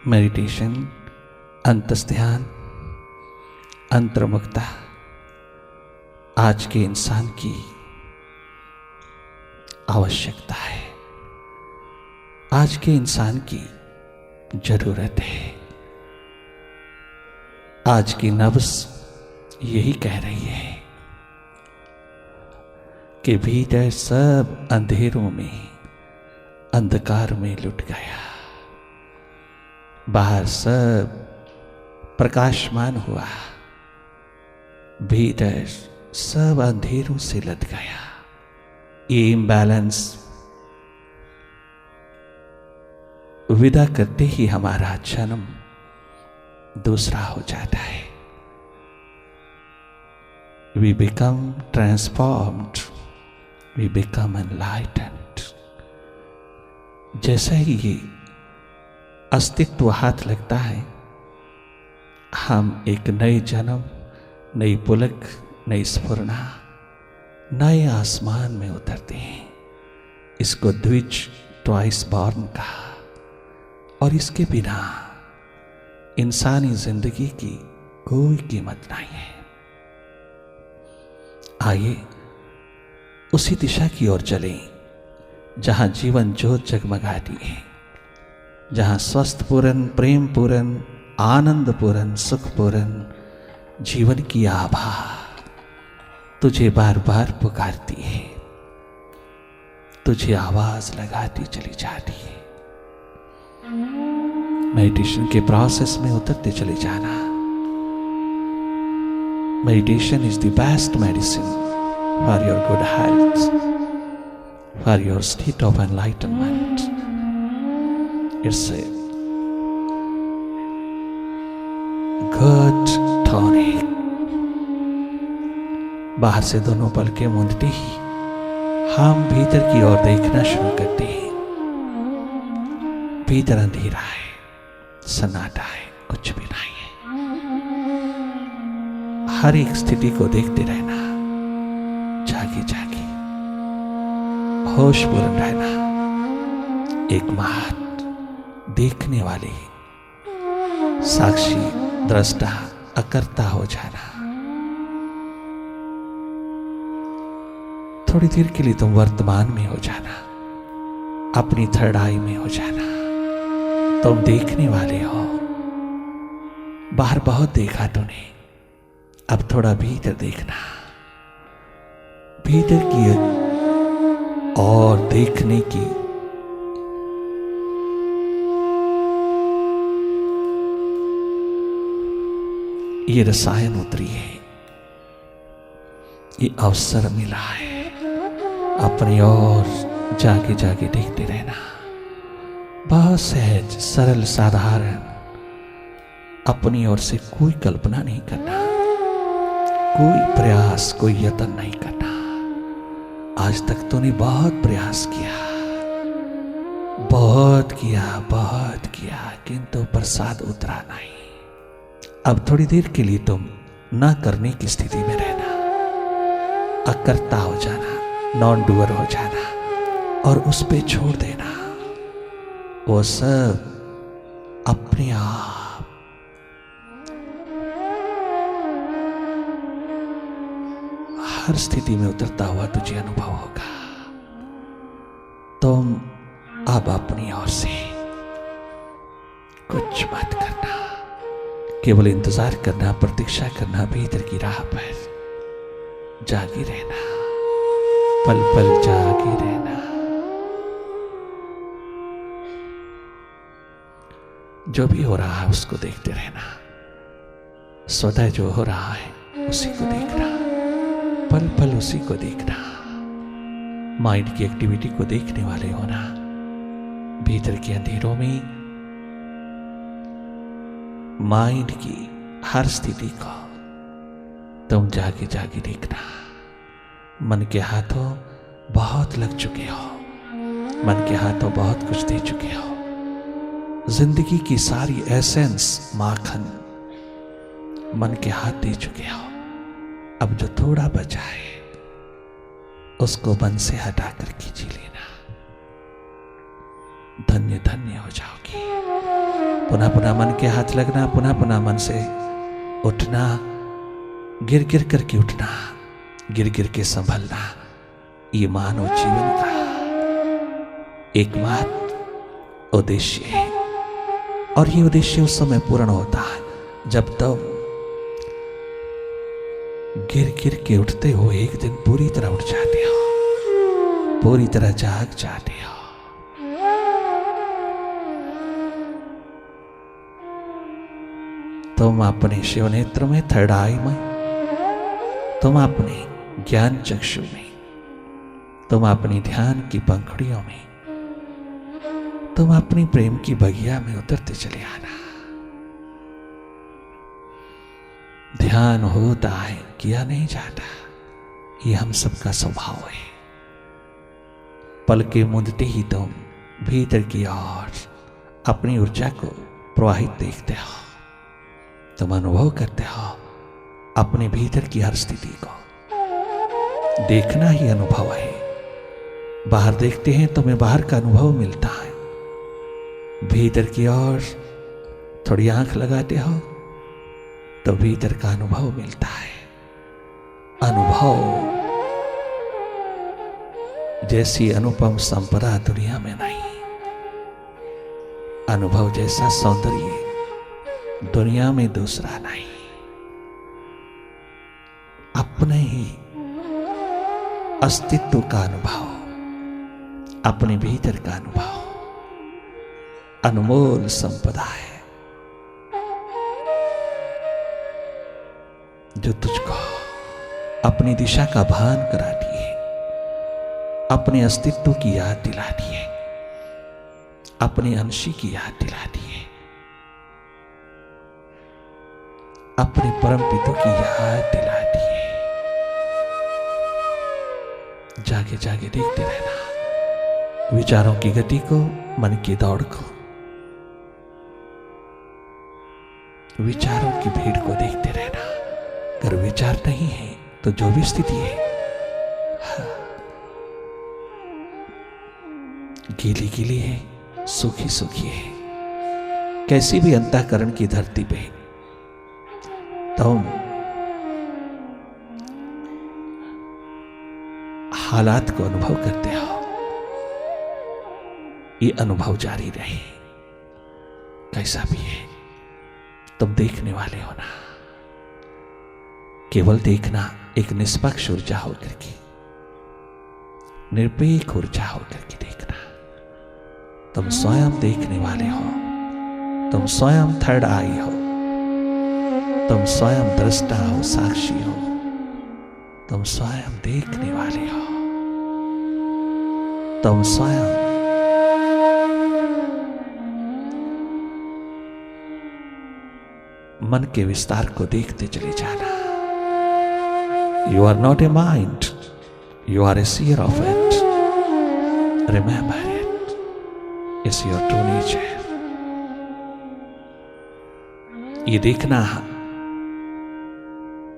Meditation, अंतर्ध्यान, अंतर्मुखता आज के इंसान की आवश्यकता है, आज के इंसान की जरूरत है। आज की नब्ज यही कह रही है कि भीतर सब अंधेरों में, अंधकार में लुट गया, बाहर सब प्रकाशमान हुआ, भीतर सब अंधेरों से लद गया। ये इम्बैलेंस विदा करते ही हमारा जन्म दूसरा हो जाता है। We become transformed, we become enlightened। जैसा ही ये अस्तित्व हाथ लगता है, हम एक नए जन्म, नई पुलक, नई स्फुरना, नए आसमान में उतरते हैं। इसको द्विज ट्वाइस बॉर्न कहा, और इसके बिना इंसानी जिंदगी की कोई कीमत नहीं है। आइए उसी दिशा की ओर चलें जहां जीवन ज्योत जगमगाती है, जहां स्वस्थपूर्ण, प्रेमपूर्ण, आनंदपूर्ण, सुखपूर्ण जीवन की आभा तुझे बार बार पुकारती है, तुझे आवाज लगाती चली जाती है। मेडिटेशन के प्रोसेस में उतरते चले जाना। Meditation is the best medicine for your good health, for your state of enlightenment. It's a good tonic. बाहर से दोनों पलकें मूंदते ही हम भीतर की ओर देखना शुरू करते हैं। भीतर अंधेरा है, सन्नाटा है, कुछ भी नहीं है। हर एक स्थिति को देखते रहना, जागे जागे, होशपूर्ण रहना, एक महत देखने वाले, साक्षी, दृष्टा, अकर्ता हो जाना। थोड़ी देर के लिए तुम वर्तमान में हो जाना, अपनी थर्ड आई में हो जाना। तुम देखने वाले हो। बाहर बहुत देखा तूने, अब थोड़ा भीतर देखना। भीतर की और देखने की ये रसायन उतरी है, ये अवसर मिला है। अपनी ओर जाके जाके देखते रहना। बहुत सहज, सरल, साधारण, अपनी ओर से कोई कल्पना नहीं करना, कोई प्रयास, कोई यत्न नहीं करना। आज तक तूने बहुत प्रयास किया, बहुत किया, बहुत किया, किंतु प्रसाद उतरा नहीं। अब थोड़ी देर के लिए तुम ना करने की स्थिति में रहना, अकर्ता हो जाना, नॉन डूअर हो जाना, और उस पे छोड़ देना। वो सब अपने आप हर स्थिति में उतरता हुआ तुझे अनुभव होगा। तुम अब अपनी ओर से कुछ मत करना, केवल इंतजार करना, प्रतीक्षा करना। भीतर की राह पर जागी रहना, पल पल जागी रहना। जो भी हो रहा है उसको देखते रहना। स्वतः जो हो रहा है उसी को देखना, पल पल उसी को देखना। माइंड की एक्टिविटी को देखने वाले होना। भीतर के अंधेरों में माइंड की हर स्थिति को तुम जागे जागे देखना। मन के हाथों बहुत लग चुके हो, मन के हाथों बहुत कुछ दे चुके हो। जिंदगी की सारी एसेंस, माखन मन के हाथ दे चुके हो। अब जो थोड़ा बचा है उसको मन से हटाकर खींच लेना। धन्य धन्य हो जाओगी। पुनः पुनः मन के हाथ लगना, पुनः पुनः मन से उठना, गिर गिर करके उठना, गिर गिर के संभलना, ये मानव जीवन का एकमात्र उद्देश्य है। और ये उद्देश्य उस समय पूर्ण होता है जब तुम गिर गिर के उठते हो, एक दिन पूरी तरह उठ जाते हो, पूरी तरह जाग जाते हो। तुम अपने शिव नेत्र में, थर्ड आई में, तुम अपने ज्ञान चक्षु में, तुम अपनी ध्यान की पंखुड़ियों में, तुम अपनी प्रेम की बगिया में उतरते चले आना। ध्यान होता है, किया नहीं जाता, ये हम सबका स्वभाव है। पलके मूंदते ही तुम भीतर की ओर अपनी ऊर्जा को प्रवाहित देखते हो, तुम अनुभव करते हो अपने भीतर की हर स्थिति को। देखना ही अनुभव है। बाहर देखते हैं तुम्हें बाहर का अनुभव मिलता है, भीतर की ओर थोड़ी आंख लगाते हो तो भीतर का अनुभव मिलता है। अनुभव जैसी अनुपम संपदा दुनिया में नहीं, अनुभव जैसा सौंदर्य दुनिया में दूसरा नहीं। अपने ही अस्तित्व का अनुभव, अपने भीतर का अनुभव अनमोल संपदा है जो तुझको अपनी दिशा का भान कराती है, अपने अस्तित्व की याद दिलाती है, अपने अंशी की याद दिलाती है, अपने परम पिता की याद दिलाती है। जागे जागे देखते रहना विचारों की गति को, मन की दौड़ को, विचारों की भीड़ को देखते रहना। अगर विचार नहीं है तो जो भी स्थिति है, गीली गीली है, सूखी सूखी है, कैसी भी अंतःकरण की धरती पे तुम हालात को अनुभव करते हो, ये अनुभव जारी रहे। कैसा भी है तुम देखने वाले हो ना, केवल देखना एक निष्पक्ष ऊर्जा होकर के, निरपेक्ष ऊर्जा होकर के देखना। तुम स्वयं देखने वाले हो, तुम स्वयं थर्ड आई हो, तुम स्वयं दृष्टा हो, साक्षी हो, तुम स्वयं देखने वाले हो, तुम स्वयं मन के विस्तार को देखते चले जाना। You are not a mind, you are a seer of it. Remember it. It's your true nature. ये देखना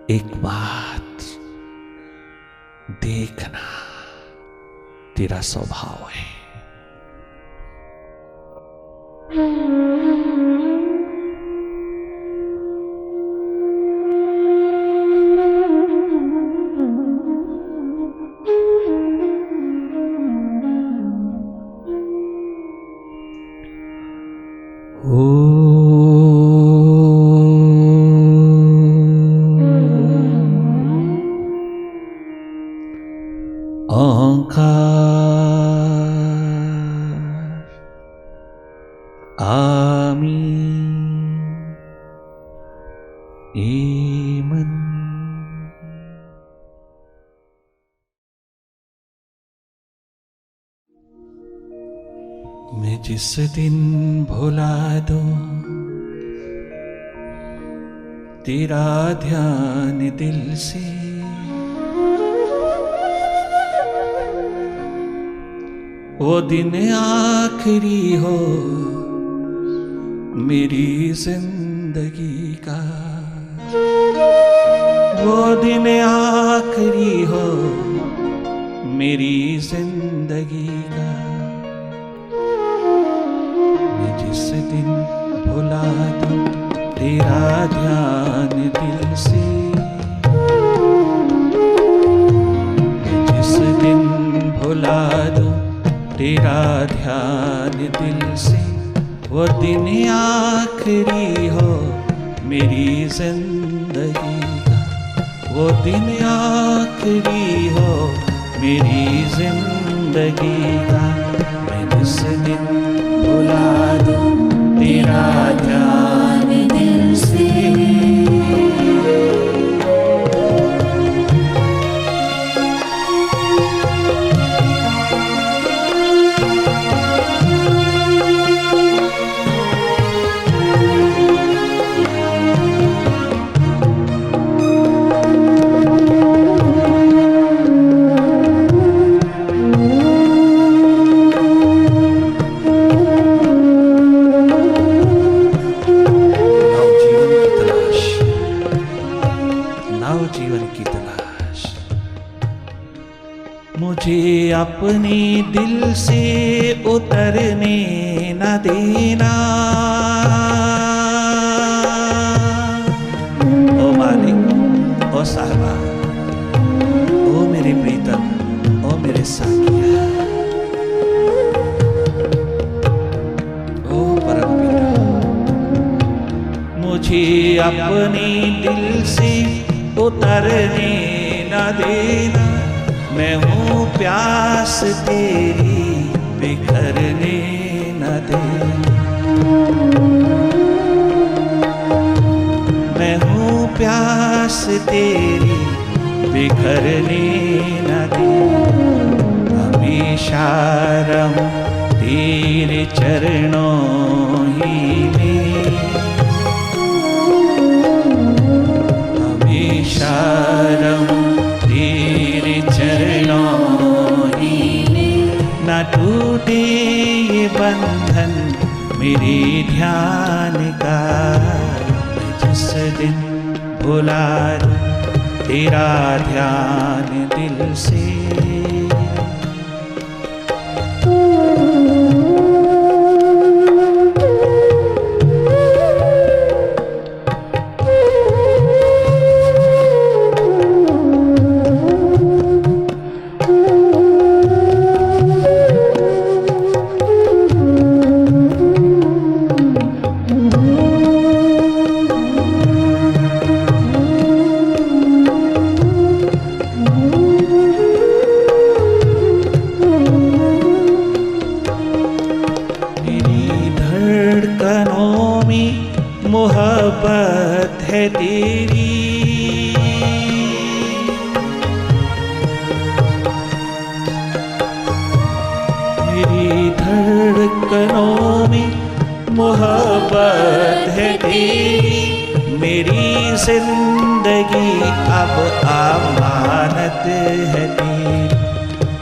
एक बात, देखना तेरा स्वभाव है। मैं जिस दिन भुला दूं तेरा ध्यान दिल से, वो दिन आखिरी हो मेरी जिंदगी का, वो दिन आखिरी हो मेरी जिंदगी का। मैं जिस दिन भुला तेरा ध्यान दिल से। जिस दिन भुला दूं तेरा ध्यान दिल से, वो दिन आखिरी हो मेरी जिंदगी का, वो दिन आखिरी हो मेरी जिंदगी का। मैं जिस दिन भुला दूं तेरा ध्यान दिल से। मुझे अपने दिल से उतरने न देना, ओ मालिक, ओ साहबा, ओ मेरे प्रीतम, ओ मेरे साकिया, ओ परम पिता, मुझे अपने दिल से उतरने न देना। मैं हूँ प्यास तेरी बिखरने न दे, मैं हूँ प्यास तेरी बिखरने न दे। हमेशा रहूं तेरे चरणों ही में, हमेशा रहूं तेरे चरणों ही में। न टूटे ये बंधन मेरे ध्यान का। मैं जिस दिन भुला दूं तेरा ध्यान दिल से। मोहब्बत है तेरी, मेरी धड़कनों में मोहब्बत है तेरी। मेरी जिंदगी अब अमानत है तेरी,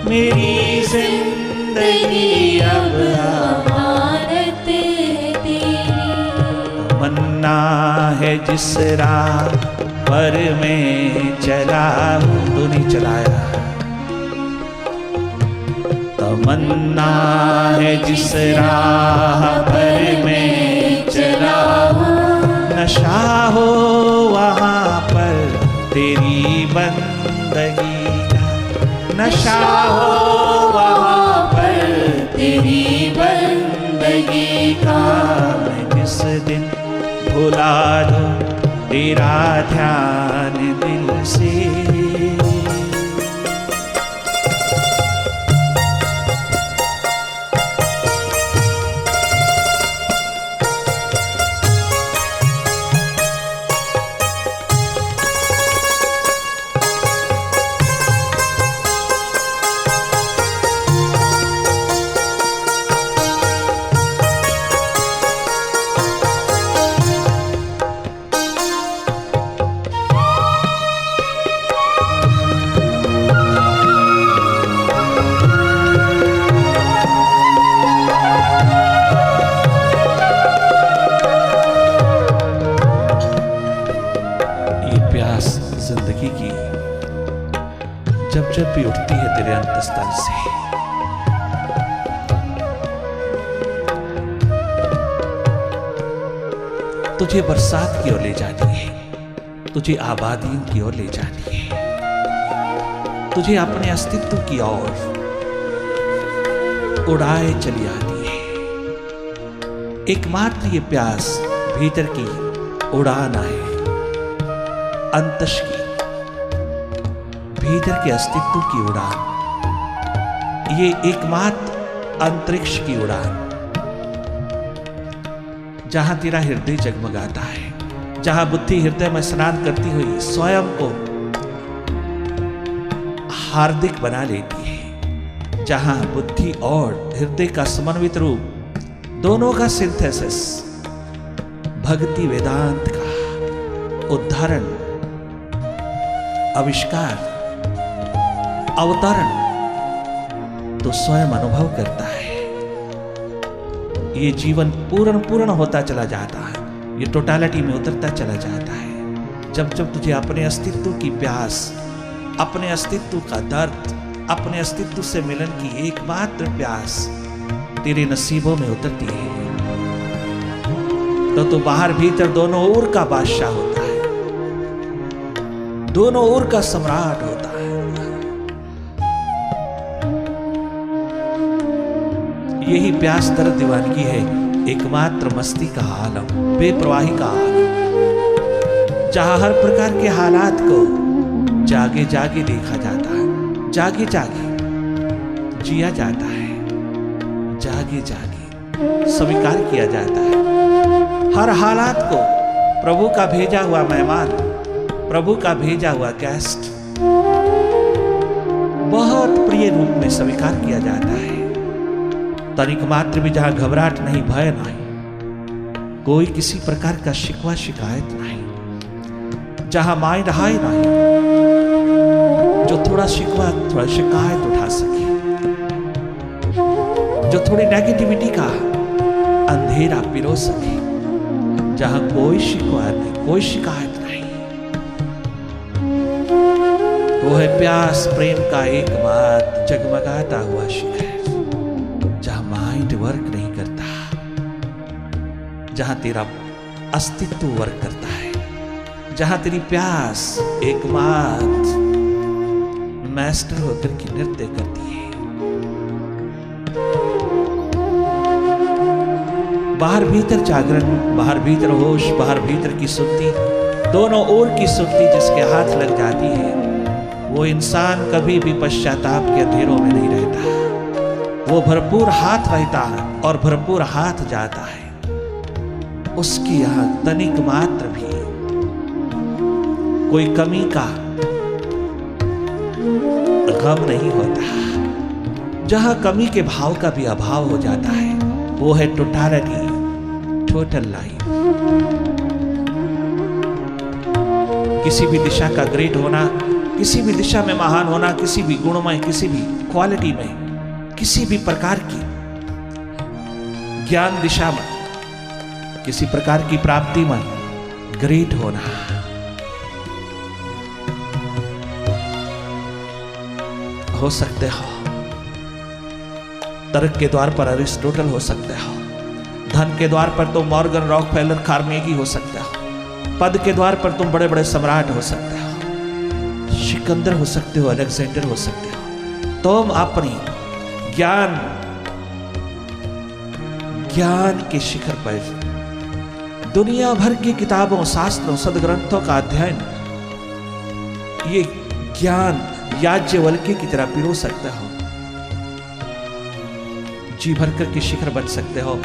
मेरी जिंदगी अब अमानत है तेरी। तमन्ना है जिस राह पर मैं चला हूँ, तू नहीं चलाया। तमन्ना है जिस राह पर मैं चला हूँ, नशा हो वहाँ पर तेरी बंदगी का, नशा हो वहाँ पर तेरी बंदगी का। मैं जिस दिन भुला दूं तेरा ध्यान दिल से। जिंदगी की जब जब भी उठती है तेरे अंतस्थल से, तुझे बरसात की ओर ले जानी है, तुझे आबादियों की ओर ले जानी है, तुझे अपने अस्तित्व की ओर उड़ाए चली आनी है। एकमात्र ये प्यास भीतर की उड़ान है, अंतश की, भीतर के अस्तित्व की उड़ान, ये एकमात्र अंतरिक्ष की उड़ान, जहां तेरा हृदय जगमगाता है, जहां बुद्धि हृदय में स्नान करती हुई स्वयं को हार्दिक बना लेती है, जहां बुद्धि और हृदय का समन्वित रूप, दोनों का सिंथेसिस, भक्ति वेदांत का उद्धारण, आविष्कार, अवतरण तो स्वयं अनुभव करता है। ये जीवन पूर्ण होता चला जाता है, ये टोटालिटी में उतरता चला जाता है। जब जब तुझे अपने अस्तित्व की प्यास, अपने अस्तित्व का दर्द, अपने अस्तित्व से मिलन की एकमात्र प्यास तेरे नसीबों में उतरती है, तो तू बाहर भीतर दोनों ओर का बादशाह होता है, दोनों ओर का सम्राट होता है। यही प्यास दर्द दीवानगी है, एकमात्र मस्ती का आलम, बेप्रवाही का आलम, जहां हर प्रकार के हालात को जागे जागे देखा जाता है, जागे जागे जिया जाता है, जागे जागे स्वीकार किया जाता है। हर हालात को प्रभु का भेजा हुआ मेहमान, प्रभु का भेजा हुआ गेस्ट बहुत प्रिय रूप में स्वीकार किया जाता है। तनिक मात्र भी जहां घबराहट नहीं, भय नहीं, कोई किसी प्रकार का शिकवा शिकायत नहीं, जहां माइंड हाई नहीं, जो थोड़ा शिकवा थोड़ा शिकायत उठा सके, जो थोड़ी नेगेटिविटी का अंधेरा पिरो सके, जहां कोई शिकवा नहीं, कोई शिकायत नहीं, वो है प्यास प्रेम का एकमात्र जगमगाता हुआ शिखर, जहां माइंड वर्क नहीं करता, जहां तेरा अस्तित्व वर्क करता है, जहां तेरी प्यास एकमात्र मास्टर होकर के नृत्य करती है। बाहर भीतर जागरण, बाहर भीतर होश, बाहर भीतर की सुक्ति, दोनों ओर की सुक्ति जिसके हाथ लग जाती है, वो इंसान कभी भी पश्चाताप के अंधेरों में नहीं रहता। वो भरपूर हाथ रहता है और भरपूर हाथ जाता है। उसकी यहां तनिक मात्र भी कोई कमी का गम नहीं होता। जहां कमी के भाव का भी अभाव हो जाता है, वो है टोटालिटी, टोटल लाइफ। किसी भी दिशा का ग्रेट होना, किसी भी दिशा में महान होना, किसी भी गुणमय, किसी भी क्वालिटी में, किसी भी प्रकार की ज्ञान दिशा में, किसी प्रकार की प्राप्ति में ग्रेट होना, हो सकते हो तर्क के द्वार पर अरिस्टोटल हो सकते हो, धन के द्वार पर तुम मॉर्गन रॉकफेलर कार्नेगी हो सकते हो, पद के द्वार पर तुम बड़े बड़े सम्राट हो सकते हो, सिकंदर हो सकते हो, अलेक्जेंडर हो सकते हो। तुम अपनी ज्ञान के शिखर पर दुनिया भर की किताबों, शास्त्रों, सदग्रंथों का अध्ययन, ये ज्ञान याज्ञवल्क्य की तरह पिरो सकते हो, जी भर कर के शिखर बन सकते हो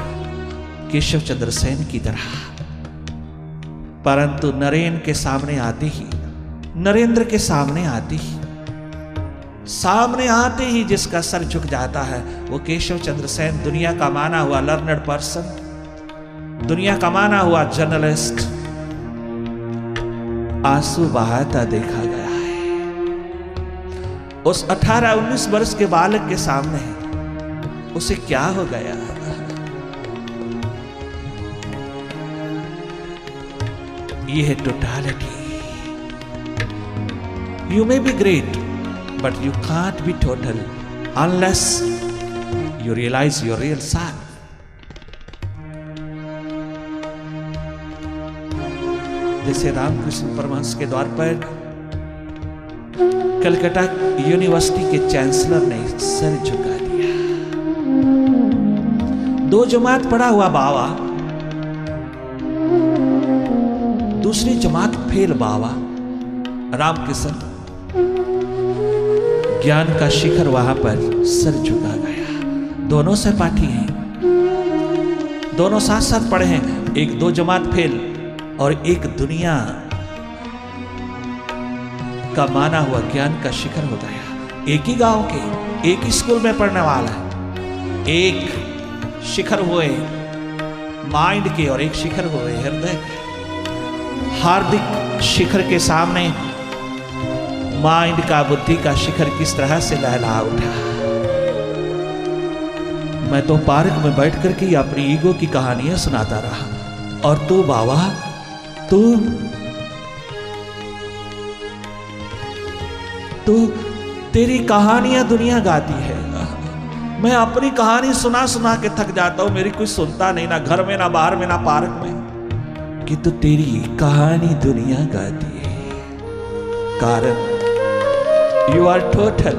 केशव चंद्र सेन की तरह। परंतु नरेन के सामने आते ही, नरेंद्र के सामने आते ही जिसका सर झुक जाता है, वो केशव चंद्र सेन, दुनिया का माना हुआ लर्नड पर्सन, दुनिया का माना हुआ जर्नलिस्ट, आंसू बहाता देखा गया है। उस 18-19 वर्ष के बालक के सामने उसे क्या हो गया? ये है totality. You may be great, but you can't be total unless you realize your real self. जैसे रामकृष्ण परमहंस के द्वार पर कलकत्ता यूनिवर्सिटी के चांसलर ने सर झुका दिया। 2 जमात पढ़ा हुआ बाबा, दूसरी जमात फेल बाबा रामकृष्ण, ज्ञान का शिखर वहां पर सर झुका गया। दोनों सहपाठी हैं, दोनों साथ साथ पढ़े हैं। एक 2 जमात फेल और एक दुनिया का माना हुआ ज्ञान का शिखर हो गया। एक ही गांव के, एक ही स्कूल में पढ़ने वाला है। एक शिखर हुए माइंड के और एक शिखर हुए हृदय के। हार्दिक शिखर के सामने माइंड का, बुद्धि का शिखर किस तरह से लहला उठा। मैं तो पार्क में बैठ करके ही अपनी ईगो की कहानियां सुनाता रहा, और तू बाबा, तू तेरी कहानियां दुनिया गाती है। मैं अपनी कहानी सुना सुना के थक जाता हूं, मेरी कोई सुनता नहीं, ना घर में, ना बाहर में, ना पार्क में, कि तू तेरी कहानी दुनिया गाती है। कारण you are total.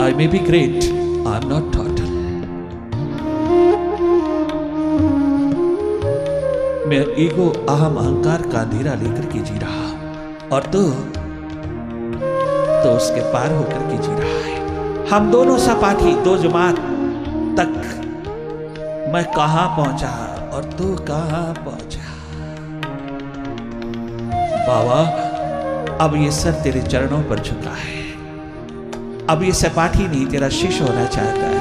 I may be great, I am not total. मैं ईगो, अहम, अहंकार का अंधेरा लेकर के जी रहा, और तो उसके पार होकर के जी रहा है। हम दोनों सहपाठी 2 जमात तक। मैं कहां पहुंचा और तू कहां पहुंचा। बाबा, अब ये सर तेरे चरणों पर झुका है। अब ये सहपाठी नहीं, तेरा शिष्य होना चाहता है।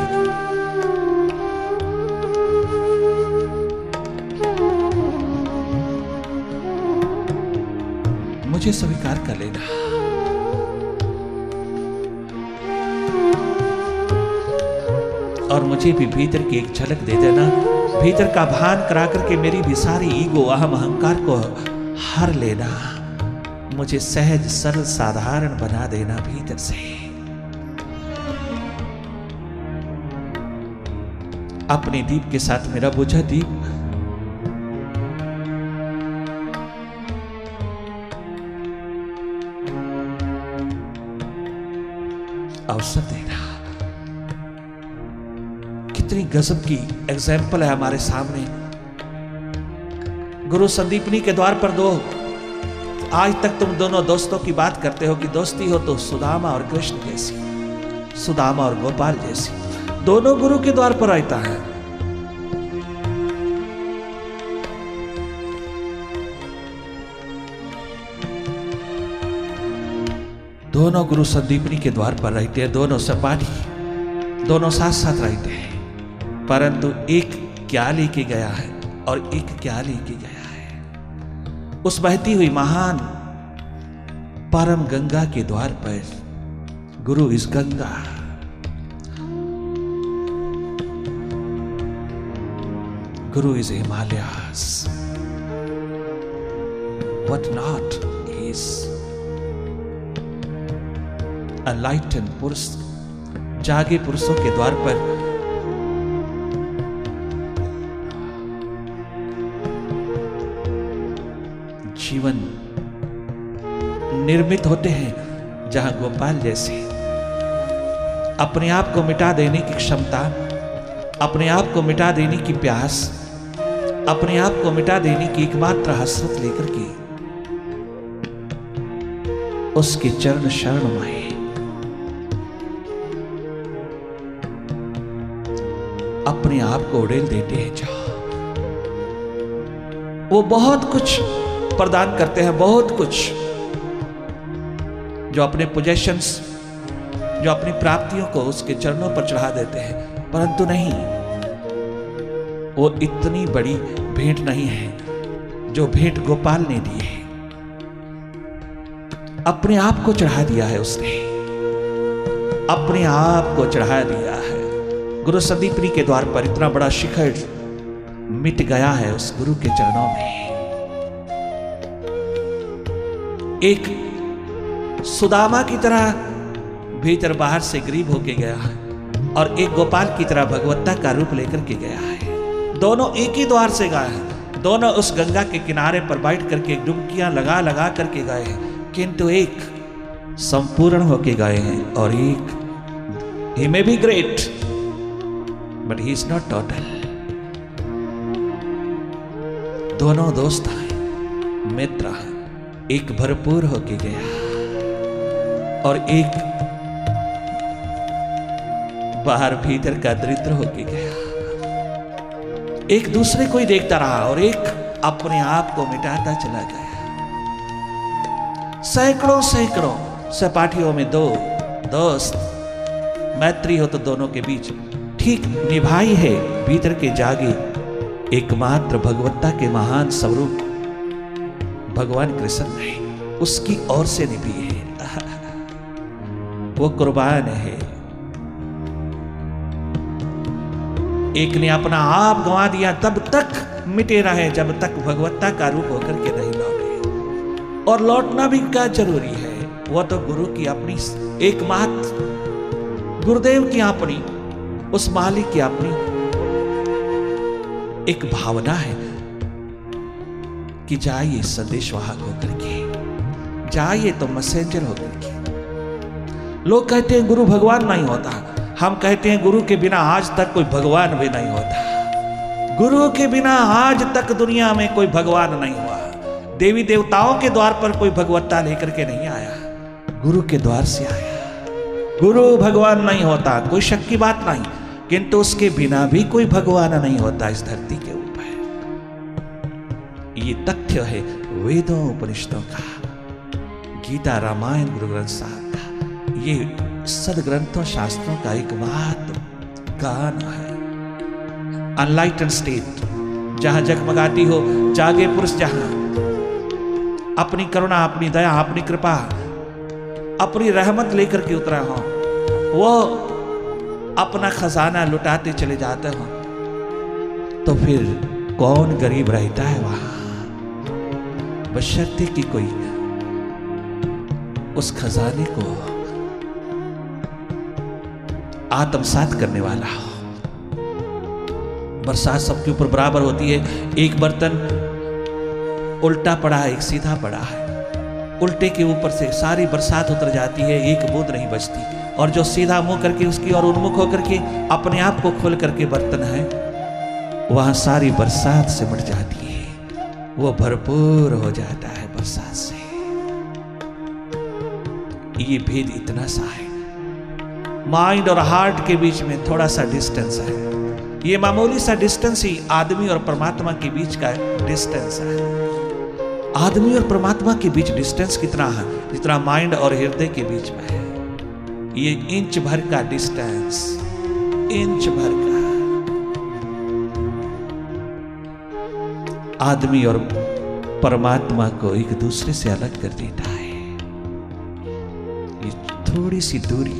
मुझे स्वीकार कर लेना। और मुझे भी भीतर की एक झलक दे देना, भीतर का भान करा करके मेरी भी सारी ईगो, अहम, अहंकार को हर लेना। मुझे सहज, सरल, साधारण बना देना भीतर से। अपने दीप के साथ मेरा बुझा दीप अवसर देना। कितनी गजब की एग्जाम्पल है हमारे सामने। गुरु संदीपनी के द्वार पर 2, आज तक तुम दोनों दोस्तों की बात करते हो कि दोस्ती हो तो सुदामा और कृष्ण जैसी, सुदामा और गोपाल जैसी। दोनों गुरु के द्वार पर रहता है। दोनों गुरु संदीपनी के द्वार पर रहते हैं, दोनों सहपाठी, दोनों साथ साथ रहते हैं। परंतु एक क्या लेके गया है और एक क्या लेके गया है। उस बहती हुई महान परम गंगा के द्वार पर गुरु is Ganga. Guru is Himalayas. What not is enlightened पुरुष, जागे पुरुषों के द्वार पर जीवन निर्मित होते हैं, जहां गोपाल जैसे अपने आप को मिटा देने की क्षमता, अपने आप को मिटा देने की प्यास, अपने आप को मिटा देने की एकमात्र हसरत लेकर के उसके चरण शरण में अपने आप को उड़ेल देते हैं। जहां वो बहुत कुछ प्रदान करते हैं, बहुत कुछ जो अपने पोजेशंस, जो अपनी प्राप्तियों को उसके चरणों पर चढ़ा देते हैं, परंतु नहीं, वो इतनी बड़ी भेंट नहीं है जो भेंट गोपाल ने दी है। अपने आप को चढ़ा दिया है उसने, अपने आप को चढ़ा दिया है। गुरु संदीपनी के द्वार पर इतना बड़ा शिखर मिट गया है उस गुरु के चरणों में। एक सुदामा की तरह भीतर बाहर से गरीब होके गया है और एक गोपाल की तरह भगवत्ता का रूप लेकर के गया है। दोनों एक ही द्वार से गए हैं, दोनों उस गंगा के किनारे पर बैठ करके डुबकियां लगा लगा करके गए हैं, किंतु एक संपूर्ण होके गए हैं और एक he may be great but he is not total। दोनों दोस्त हैं, मित्र हैं, एक भरपूर होके गया और एक बाहर भीतर का दरिद्र होके गया। एक दूसरे को ही देखता रहा और एक अपने आप को मिटाता चला गया। सैकड़ों सैकड़ों सहपाठियों में दो दोस्त, मैत्री हो तो दोनों के बीच ठीक निभाई है भीतर के जागे एकमात्र भगवत्ता के महान स्वरूप भगवान कृष्ण ने उसकी ओर से निभी है। वो कुर्बान है। एक ने अपना आप गंवा दिया, तब तक मिटे रहे जब तक भगवत्ता का रूप होकर के नहीं लौटे। और लौटना भी क्या जरूरी है, वो तो गुरु की अपनी एकमात्र गुरुदेव की अपनी, उस मालिक की अपनी एक भावना है कि जाइए संदेश वाहक होकर के, जाइए तो मैसेंजर होकर के। लोग कहते हैं गुरु भगवान नहीं होता, हम कहते हैं गुरु के बिना आज तक कोई भगवान भी नहीं होता। गुरु के बिना आज तक दुनिया में कोई भगवान नहीं हुआ। देवी देवताओं के द्वार पर कोई भगवत्ता लेकर के नहीं आया, गुरु के द्वार से आया। गुरु भगवान नहीं होता, कोई शक की बात नहीं, किंतु उसके बिना भी कोई भगवान नहीं होता इस धरती के ऊपर। ये तथ्य है वेदों उपनिषदों का, गीता रामायण गुरु ग्रंथ साहब का, ये सदग्रंथों शास्त्रों का एक महत्व गान है। अनलाइटन स्टेट जहां जगमगाती हो, जागे पुरुष जहां अपनी करुणा, अपनी दया, अपनी कृपा, अपनी रहमत लेकर के उतरा हो, वो अपना खजाना लुटाते चले जाते हो, तो फिर कौन गरीब रहता है वहां, बशर्ते कि कोई उस खजाने को आत्मसात करने वाला हो। बरसात सबके ऊपर बराबर होती है, एक बर्तन उल्टा पड़ा है, एक सीधा पड़ा है। उल्टे के ऊपर से सारी बरसात उतर जाती है, एक बूंद नहीं बचती, और जो सीधा मुंह करके उसकी ओर उन्मुख होकर के अपने आप को खोल करके बर्तन है, वहां सारी बरसात सिमट जाती है, वो भरपूर हो जाता है बरसात से। ये भेद इतना सा है, माइंड और हार्ट के बीच में थोड़ा सा डिस्टेंस है। ये मामूली सा डिस्टेंस ही आदमी और परमात्मा के बीच का डिस्टेंस है। आदमी और परमात्मा के बीच डिस्टेंस कितना है, जितना माइंड और हृदय के बीच में है। ये इंच भर का डिस्टेंस, इंच भर का आदमी और परमात्मा को एक दूसरे से अलग कर देता है। ये थोड़ी सी दूरी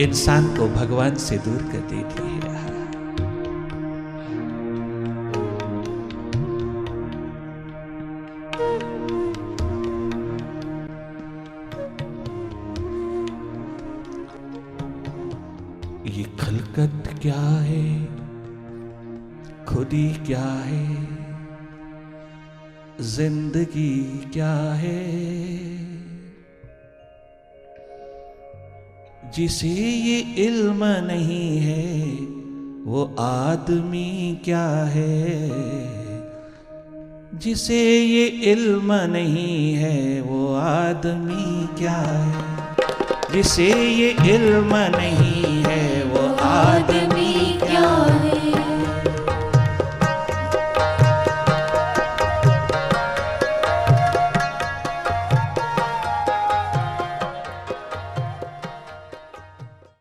इंसान को भगवान से दूर कर देती है। ये खलकत क्या है, खुदी क्या है, जिंदगी क्या है, जिसे ये इल्म नहीं है वो आदमी क्या है, जिसे ये इल्म नहीं है वो आदमी क्या है, जिसे ये इल्म नहीं है वो आदमी